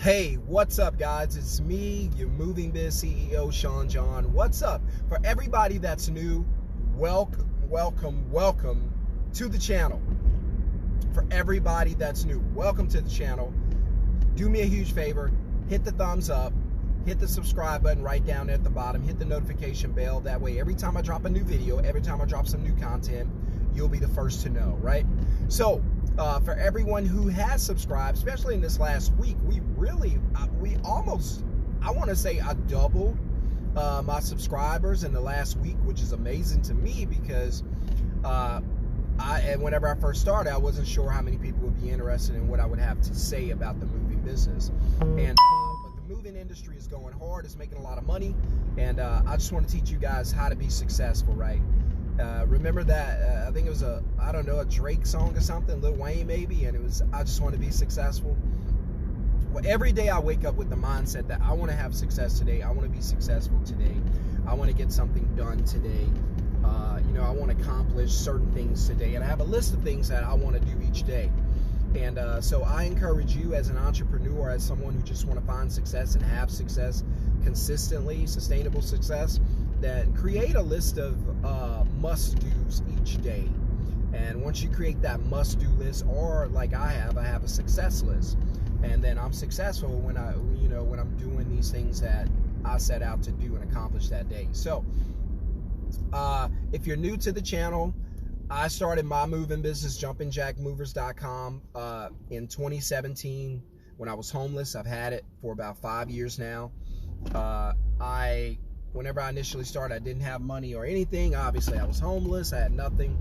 Hey, what's up, guys? It's me, your Moving Biz CEO, Sean John. What's up? For everybody that's new, welcome to the channel. For everybody that's new, welcome to the channel. Do me a huge favor, hit the thumbs up, hit the subscribe button right down at the bottom, hit the notification bell. That way, every time I drop a new video, every time I drop some new content, you'll be the first to know, right? So, for everyone who has subscribed, especially in this last week, I want to say I doubled my subscribers in the last week, which is amazing to me because whenever I first started, I wasn't sure how many people would be interested in what I would have to say about the moving business. And but the moving industry is going hard, it's making a lot of money, and I just want to teach you guys how to be successful, right? Remember that, I think it was a Drake song or something, Lil Wayne maybe, and it was, I just want to be successful. Well, every day I wake up with the mindset that I want to have success today, I want to be successful today, I want to get something done today, I want to accomplish certain things today, and I have a list of things that I want to do each day. And so I encourage you as an entrepreneur, as someone who just want to find success and have success consistently, sustainable success, that create a list of must-dos each day. And once you create that must-do list, or like I have a success list, and then I'm successful when I'm doing these things that I set out to do and accomplish that day. So if you're new to the channel, I started my moving business, jumpingjackmovers.com, in 2017 when I was homeless. I've had it for about 5 years now. Whenever I initially started, I didn't have money or anything. Obviously, I was homeless. I had nothing.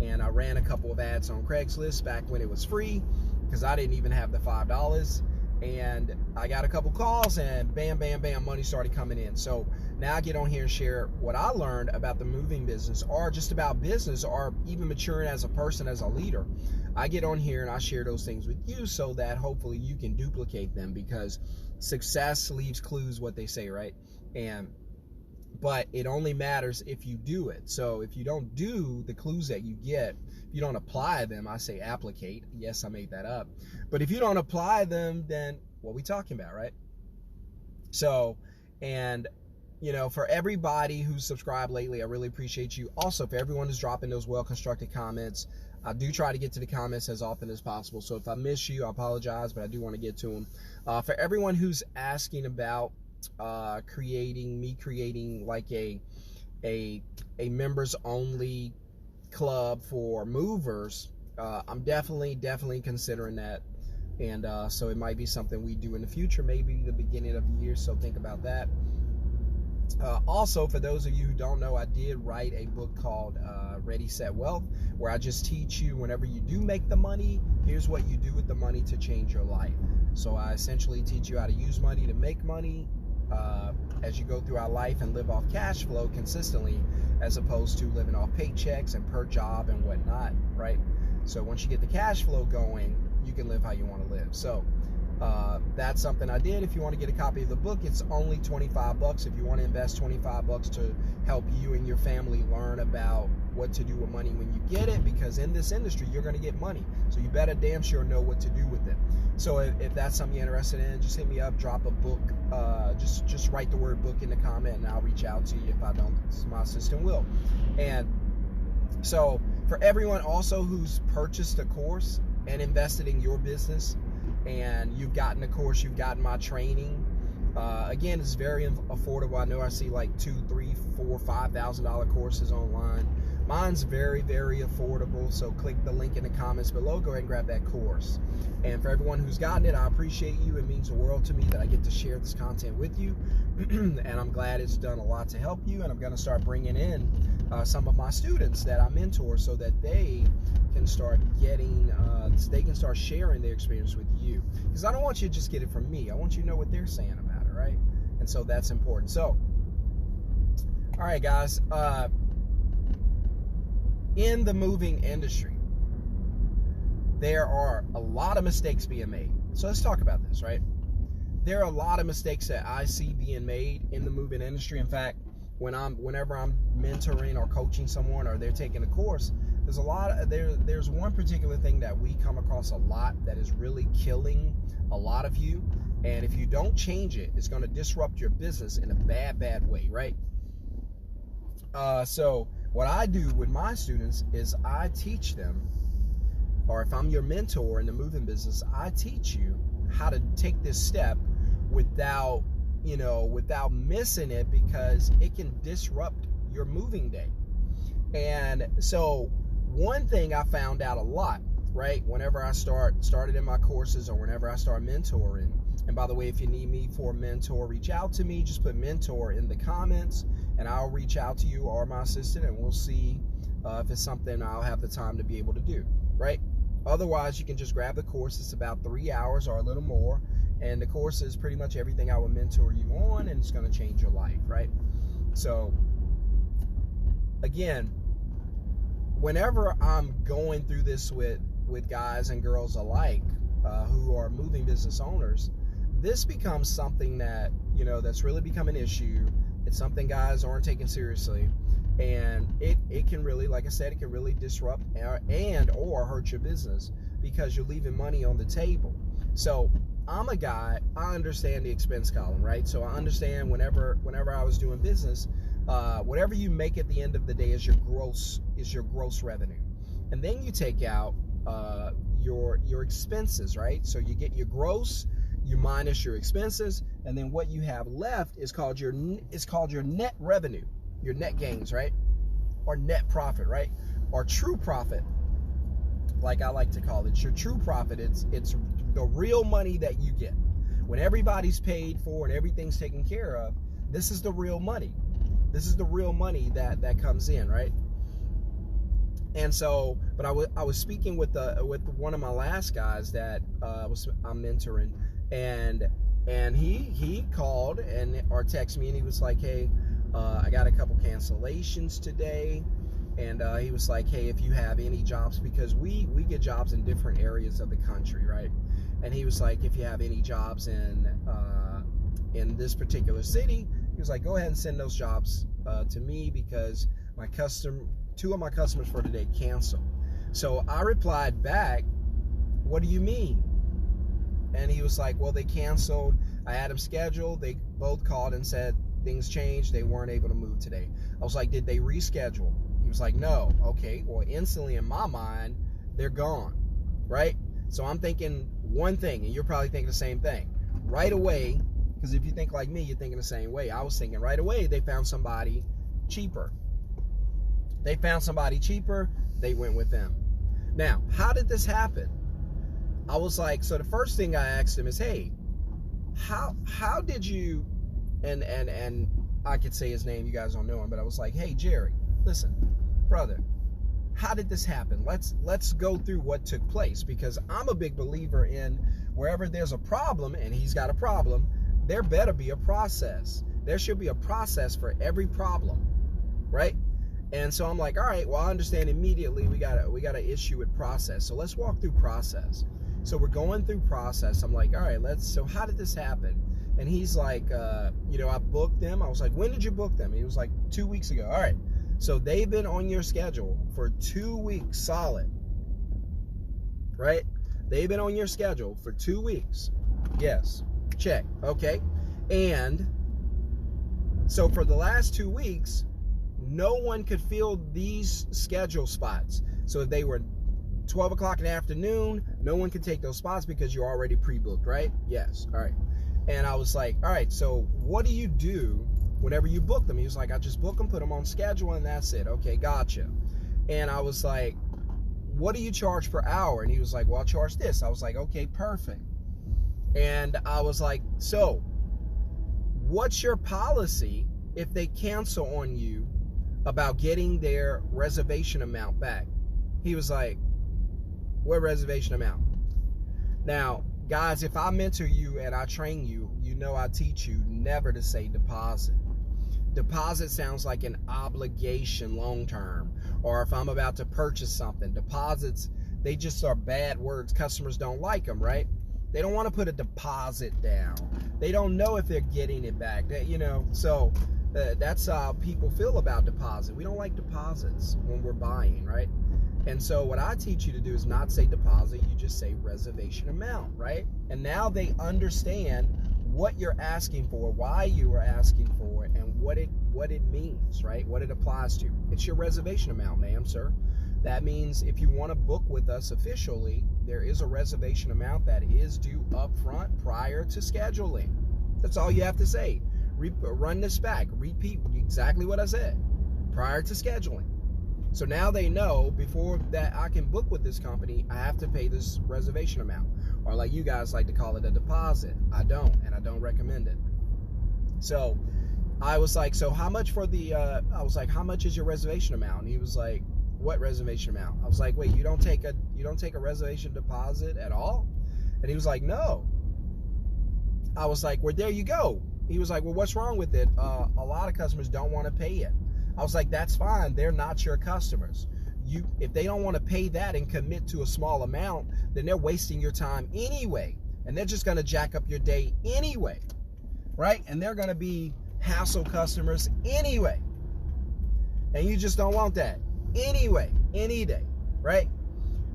And I ran a couple of ads on Craigslist back when it was free because I didn't even have the $5. And I got a couple calls and bam, bam, bam, money started coming in. So now I get on here and share what I learned about the moving business, or just about business, or even maturing as a person, as a leader. I get on here and I share those things with you so that hopefully you can duplicate them, because success leaves clues, what they say, right? But it only matters if you do it. So if you don't do the clues that you get, if you don't apply them, I say applicate. Yes, I made that up. But if you don't apply them, then what are we talking about, right? So, and for everybody who's subscribed lately, I really appreciate you. Also, for everyone who's dropping those well-constructed comments, I do try to get to the comments as often as possible. So if I miss you, I apologize, but I do want to get to them. For everyone who's asking about creating like a members only club for movers, I'm definitely considering that, and so it might be something we do in the future, maybe the beginning of the year, so think about that. Also, for those of you who don't know, I did write a book called Ready, Set, Wealth, where I just teach you, whenever you do make the money, here's what you do with the money to change your life. So I essentially teach you how to use money to make money as you go through our life, and live off cash flow consistently, as opposed to living off paychecks and per job and whatnot, right? So once you get the cash flow going, you can live how you want to live. So that's something I did. If you want to get a copy of the book, it's only $25. If you want to invest $25 to help you and your family learn about what to do with money when you get it, because in this industry you're going to get money, so you better damn sure know what to do with it. So if that's something you're interested in, just hit me up, drop a book, just write the word book in the comment, and I'll reach out to you. If I don't, my assistant will. And so for everyone also who's purchased a course and invested in your business, and you've gotten the course, you've gotten my training, again, it's very affordable. I know I see like $2,000, $3,000, $4,000, $5,000 courses online. Mine's very, very affordable, so click the link in the comments below, go ahead and grab that course. And for everyone who's gotten it, I appreciate you. It means the world to me that I get to share this content with you, and I'm glad it's done a lot to help you. And I'm going to start bringing in some of my students that I mentor, so that they can start start sharing their experience with you, because I don't want you to just get it from me. I want you to know what they're saying about it, right? And so that's important. So, all right, guys, in the moving industry, there are a lot of mistakes being made. So let's talk about this, right? There are a lot of mistakes that I see being made in the moving industry. In fact, whenever I'm mentoring or coaching someone, or they're taking a course, there's one particular thing that we come across a lot that is really killing a lot of you, And if you don't change it, it's going to disrupt your business in a bad way, right? So what I do with my students is I teach them, or if I'm your mentor in the moving business, I teach you how to take this step without missing it, because it can disrupt your moving day. And so one thing I found out a lot, right, whenever I started in my courses, or whenever I start mentoring, and by the way, if you need me for a mentor, reach out to me. Just put mentor in the comments, and I'll reach out to you or my assistant, and we'll see if it's something I'll have the time to be able to do, right? Otherwise, you can just grab the course. It's about 3 hours or a little more, and the course is pretty much everything I will mentor you on, and it's going to change your life, right? So again, whenever I'm going through this with guys and girls alike who are moving business owners, this becomes something that, that's really become an issue. It's something guys aren't taking seriously, and it can really, like I said, it can really disrupt or hurt your business, because you're leaving money on the table. So I'm a guy, I understand the expense column, right? So I understand whenever I was doing business, whatever you make at the end of the day is your gross revenue, and then you take out your expenses, right? So you get your gross, you minus your expenses, and then what you have left is called your net revenue, your net gains, right? Or net profit, right? Or true profit, like I like to call it. Your true profit, it's the real money that you get when everybody's paid for and everything's taken care of. This is the real money. This is the real money that comes in, right? And so, but I was speaking with one of my last guys that I'm mentoring, and he called or texted me, and he was like, hey, I got a couple cancellations today, and he was like, hey, if you have any jobs, because we get jobs in different areas of the country, right? And he was like, if you have any jobs in this particular city, he was like, go ahead and send those jobs to me, because two of my customers for today canceled. So I replied back, what do you mean? And he was like, well, they canceled. I had them scheduled. They both called and said things changed. They weren't able to move today. I was like, did they reschedule? He was like, no. Okay, well, instantly in my mind, they're gone, right? So I'm thinking one thing, and you're probably thinking the same thing. Right away, because if you think like me, you're thinking the same way. I was thinking right away, they found somebody cheaper. They found somebody cheaper. They went with them. Now, how did this happen? I was like, so the first thing I asked him is, hey, how did you, and I could say his name, you guys don't know him, but I was like, hey, Jerry, listen, brother, how did this happen? Let's go through what took place, because I'm a big believer in wherever there's a problem, and he's got a problem, there better be a process. There should be a process for every problem, right? And so I'm like, all right, well, I understand immediately we got an issue with process. So let's walk through process. So we're going through process. I'm like, all right, so how did this happen? And he's like, I booked them. I was like, when did you book them? He was like, 2 weeks ago. All right. So they've been on your schedule for 2 weeks solid, right? They've been on your schedule for 2 weeks. Yes. Check. Okay. And so for the last 2 weeks, no one could fill these schedule spots. So if they were 12 o'clock in the afternoon, no one could take those spots because you're already pre-booked, right? Yes. All right. And I was like, all right, so what do you do whenever you book them? He was like, I just book them, put them on schedule, and that's it. Okay, gotcha. And I was like, what do you charge per hour? And he was like, well, I'll charge this. I was like, okay, perfect. And I was like, so what's your policy if they cancel on you about getting their reservation amount back? He was like, what reservation amount? Now, guys, if I mentor you and I train you, you know I teach you never to say deposit. Deposit sounds like an obligation long term, or if I'm about to purchase something. Deposits, they just are bad words. Customers don't like them, right? They don't want to put a deposit down. They don't know if they're getting it back. So that's how people feel about deposit. We don't like deposits when we're buying, right? And so what I teach you to do is not say deposit, you just say reservation amount, right? And now they understand what you're asking for, why you are asking for it, and what it means, right? What it applies to. It's your reservation amount, ma'am, sir. That means if you want to book with us officially, there is a reservation amount that is due up front prior to scheduling. That's all you have to say. Run this back. Repeat exactly what I said prior to scheduling. So now they know before that I can book with this company, I have to pay this reservation amount. Or like you guys like to call it a deposit. I don't, and I don't recommend it. So I was like, so how much for the, I was like, how much is your reservation amount? And he was like, what reservation amount? I was like, wait, you don't take a reservation deposit at all? And he was like, no. I was like, well, there you go. He was like, well, what's wrong with it? A lot of customers don't want to pay it. I was like, that's fine. They're not your customers. If they don't want to pay that and commit to a small amount, then they're wasting your time anyway. And they're just going to jack up your day anyway, right? And they're going to be hassle customers anyway. And you just don't want that anyway, any day, right?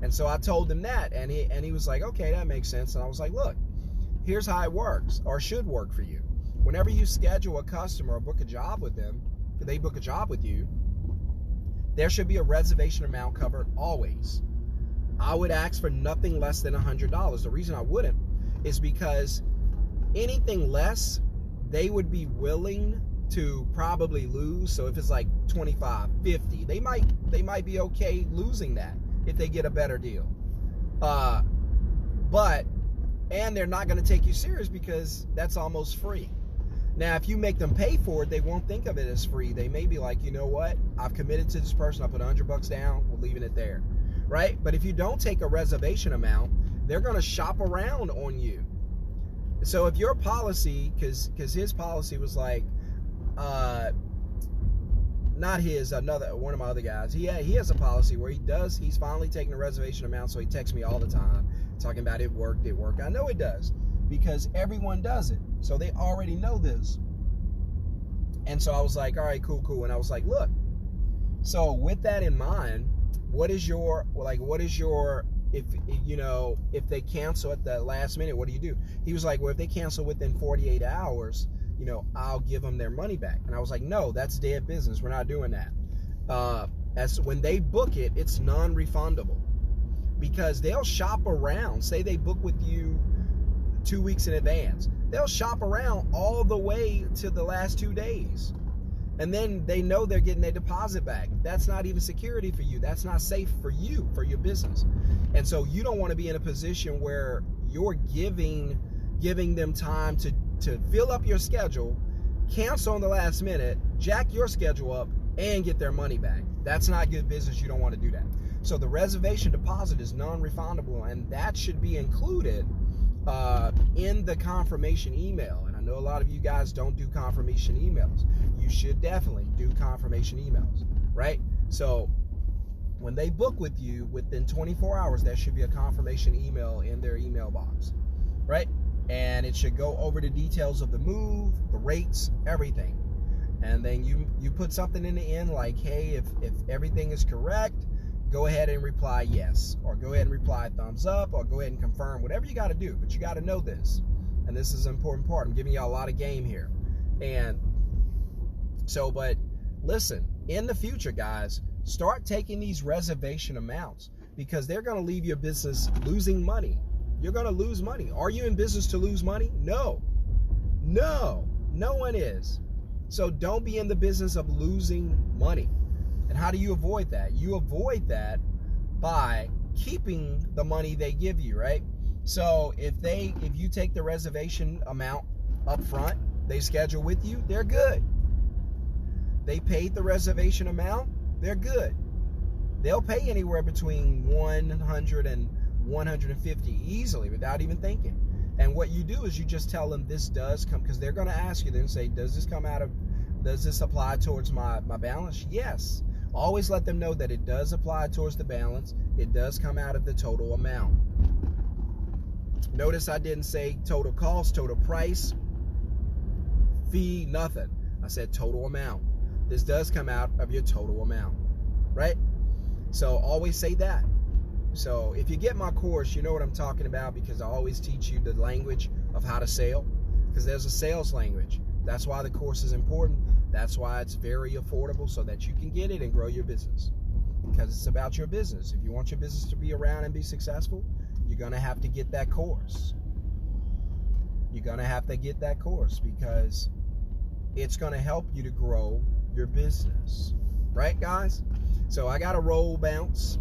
And so I told him that, and he was like, okay, that makes sense. And I was like, look, here's how it works, or should work for you. Whenever you schedule a customer or book a job with them, if they book a job with you, there should be a reservation amount covered always. I would ask for nothing less than $100. The reason I wouldn't is because anything less, they would be willing to probably lose. So if it's like 25, 50, they might be okay losing that if they get a better deal. And they're not going to take you serious because that's almost free. Now, if you make them pay for it, they won't think of it as free. They may be like, you know what? I've committed to this person. I put $100 down. We're leaving it there, right? But if you don't take a reservation amount, they're going to shop around on you. So if your policy, because his policy was like, not his, one of my other guys. He has a policy where he's finally taking a reservation amount, so he texts me all the time, talking about it worked. I know it does, because everyone does it. So they already know this. And so I was like, all right, cool. And I was like, look, so with that in mind, if they cancel at the last minute, what do you do? He was like, well, if they cancel within 48 hours, I'll give them their money back. And I was like, no, that's dead business. We're not doing that. As when they book it, it's non-refundable, because they'll shop around. Say they book with you 2 weeks in advance. They'll shop around all the way to the last 2 days. And then they know they're getting their deposit back. That's not even security for you. That's not safe for you, for your business. And so you don't want to be in a position where you're giving them time to fill up your schedule, cancel on the last minute, jack your schedule up, and get their money back. That's not good business. You don't want to do that. So the reservation deposit is non-refundable, and that should be included in the confirmation email. And I know a lot of you guys don't do confirmation emails. You should definitely do confirmation emails, right? So when they book with you, within 24 hours, there should be a confirmation email in their email box, right? And it should go over the details of the move, the rates, everything. And then you put something in the end like, hey, if everything is correct, go ahead and reply yes, or go ahead and reply thumbs up, or go ahead and confirm, whatever you got to do. But you got to know this, and this is an important part. I'm giving y'all a lot of game here. And so, but listen, in the future, guys, start taking these reservation amounts, because they're going to leave your business losing money. You're going to lose money. Are you in business to lose money? No one is. So don't be in the business of losing money. And how do you avoid that? You avoid that by keeping the money they give you, right? So if you take the reservation amount up front, they schedule with you, they're good. They paid the reservation amount, they're good. They'll pay anywhere between $100 and $150 easily without even thinking. And what you do is you just tell them this does come, because they're going to ask you, then say, does this apply towards my balance? Yes. Always let them know that it does apply towards the balance. It does come out of the total amount. Notice I didn't say total cost, total price, fee, nothing. I said total amount. This does come out of your total amount, right? So always say that. So if you get my course, you know what I'm talking about, because I always teach you the language of how to sell, because there's a sales language. That's why the course is important. That's why it's very affordable, so that you can get it and grow your business, because it's about your business. If you want your business to be around and be successful, you're going to have to get that course. You're going to have to get that course, because it's going to help you to grow your business. Right, guys? So I got a roll bounce,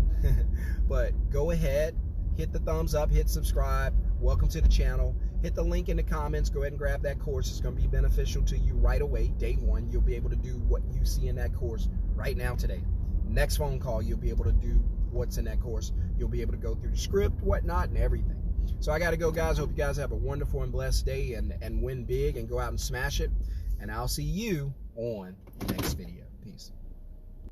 but go ahead, hit the thumbs up, hit subscribe. Welcome to the channel. Hit the link in the comments. Go ahead and grab that course. It's going to be beneficial to you right away. Day one, you'll be able to do what you see in that course right now today. Next phone call, you'll be able to do what's in that course. You'll be able to go through the script, whatnot, and everything. So I got to go, guys. Hope you guys have a wonderful and blessed day and win big and go out and smash it. And I'll see you on the next video.